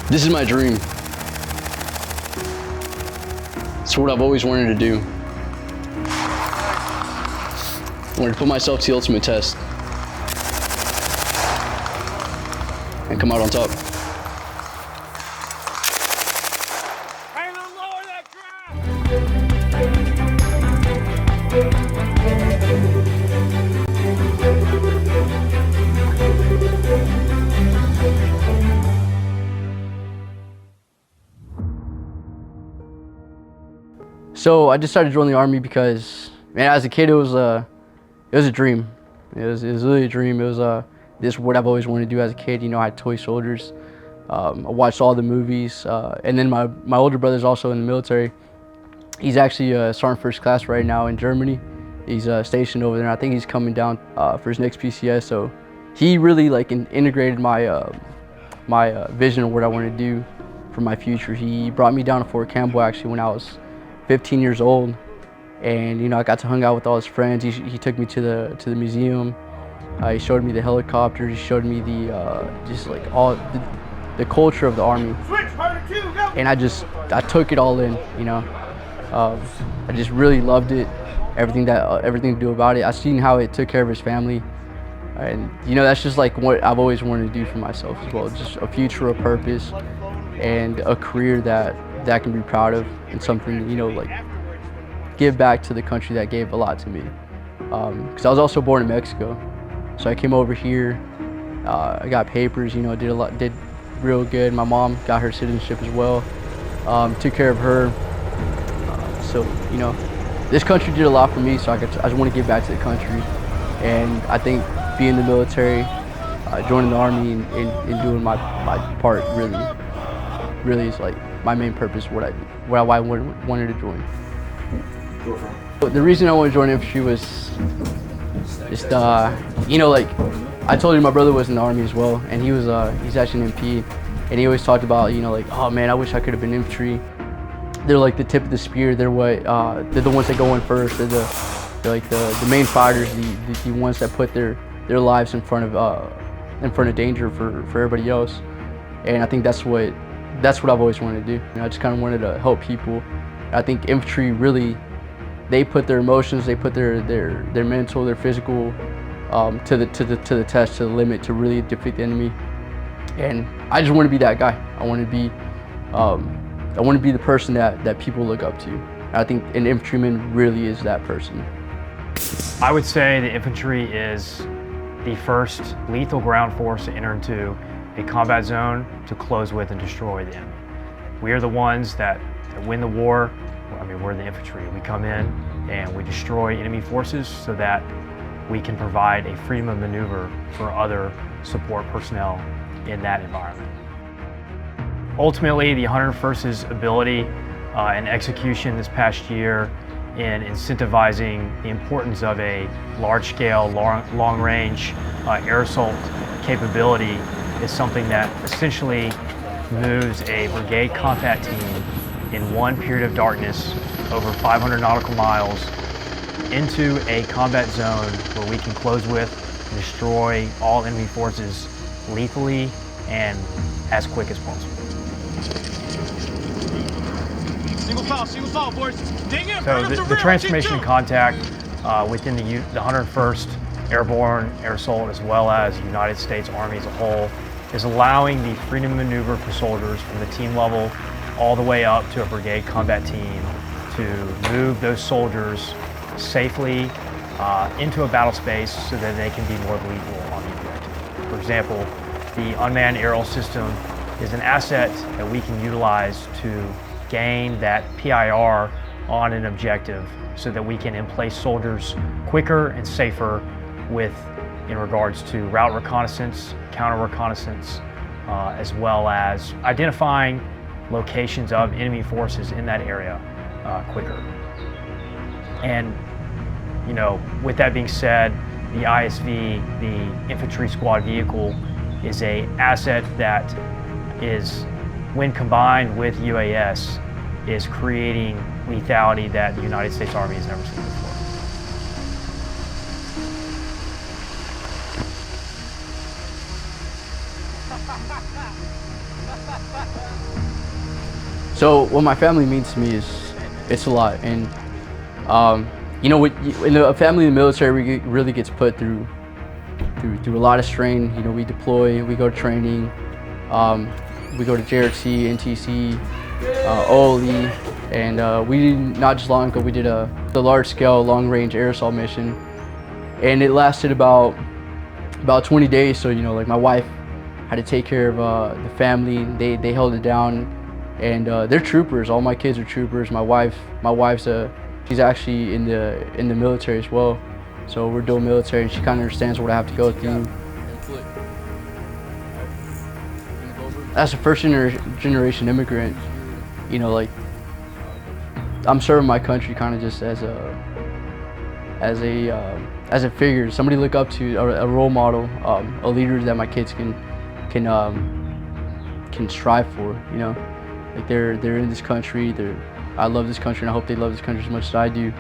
This is my dream. It's what I've always wanted to do. I wanted to put myself to the ultimate test and come out on top. So I decided to join the Army because, man, as a kid, it was a dream. It was really a dream. It was this is what I've always wanted to do as a kid. You know, I had toy soldiers. I watched all the movies, and then my older brother's also in the military. He's actually sergeant first class right now in Germany. He's stationed over there. And I think he's coming down for his next PCS. So he really like integrated my my vision of what I wanted to do for my future. He brought me down to Fort Campbell actually when I was 15 years old, and you know, I got to hang out with all his friends. He took me to the museum. He showed me the helicopters. He showed me the just like all the culture of the Army, and I took it all in. You know, I just really loved it. Everything to do about it. I seen how it took care of his family, and you know, that's just like what I've always wanted to do for myself as well. Just a future, a purpose, and a career that I can be proud of, and something, you know, like give back to the country that gave a lot to me. Because I was also born in Mexico, so I came over here. I got papers, you know, did real good. My mom got her citizenship as well. Took care of her. So you know, this country did a lot for me. So I just want to give back to the country, and I think being in the military, joining the Army, and doing my part really is like my main purpose, why I wanted to join. The reason I wanted to join infantry was just, you know, like I told you, my brother was in the Army as well, and he's actually an MP, and he always talked about, you know, like, oh man, I wish I could have been infantry. They're like the tip of the spear. They're they're the ones that go in first. They're like the main fighters, the ones that put their lives in front of danger for everybody else. And I think that's what I've always wanted to do. You know, I just kind of wanted to help people. I think infantry really, they put their emotions, they put their mental, their physical to the test, to the limit, to really defeat the enemy. And I just want to be that guy. I want to be the person that people look up to. And I think an infantryman really is that person. I would say the infantry is the first lethal ground force to enter into a combat zone to close with and destroy the enemy. We are the ones that win the war. I mean, we're the infantry. We come in and we destroy enemy forces so that we can provide a freedom of maneuver for other support personnel in that environment. Ultimately, the 101st's ability and execution this past year in incentivizing the importance of a large-scale, long-range air assault capability is something that essentially moves a brigade combat team in one period of darkness over 500 nautical miles into a combat zone where we can close with and destroy all enemy forces lethally and as quick as possible. Single foul, boys. So the transformation in contact within the 101st Airborne Air Assault, as well as the United States Army as a whole, is allowing the freedom of maneuver for soldiers from the team level all the way up to a brigade combat team to move those soldiers safely into a battle space so that they can be more lethal on the objective. For example, the unmanned aerial system is an asset that we can utilize to gain that PIR on an objective so that we can emplace soldiers quicker and safer in regards to route reconnaissance, counter reconnaissance, as well as identifying locations of enemy forces in that area quicker. And, you know, with that being said, the ISV, the infantry squad vehicle, is an asset that is, when combined with UAS, is creating lethality that the United States Army has never seen before. So what my family means to me is, it's a lot. And you know, in a family in the military, really gets put through a lot of strain. You know, we deploy, we go to training, we go to JRT, NTC, OLE, and we not just long ago we did a large-scale, long-range air assault mission, and it lasted about 20 days. So you know, like my wife had to take care of the family. They held it down, and they're troopers. All my kids are troopers. My wife's she's actually in the military as well. So we're dual military, and she kind of understands what I have to go through. As a first-generation immigrant, you know, like I'm serving my country kind of just as a figure, somebody to look up to, a role model, a leader that my kids can strive for. You know, like they're in this country. I love this country, and I hope they love this country as much as I do.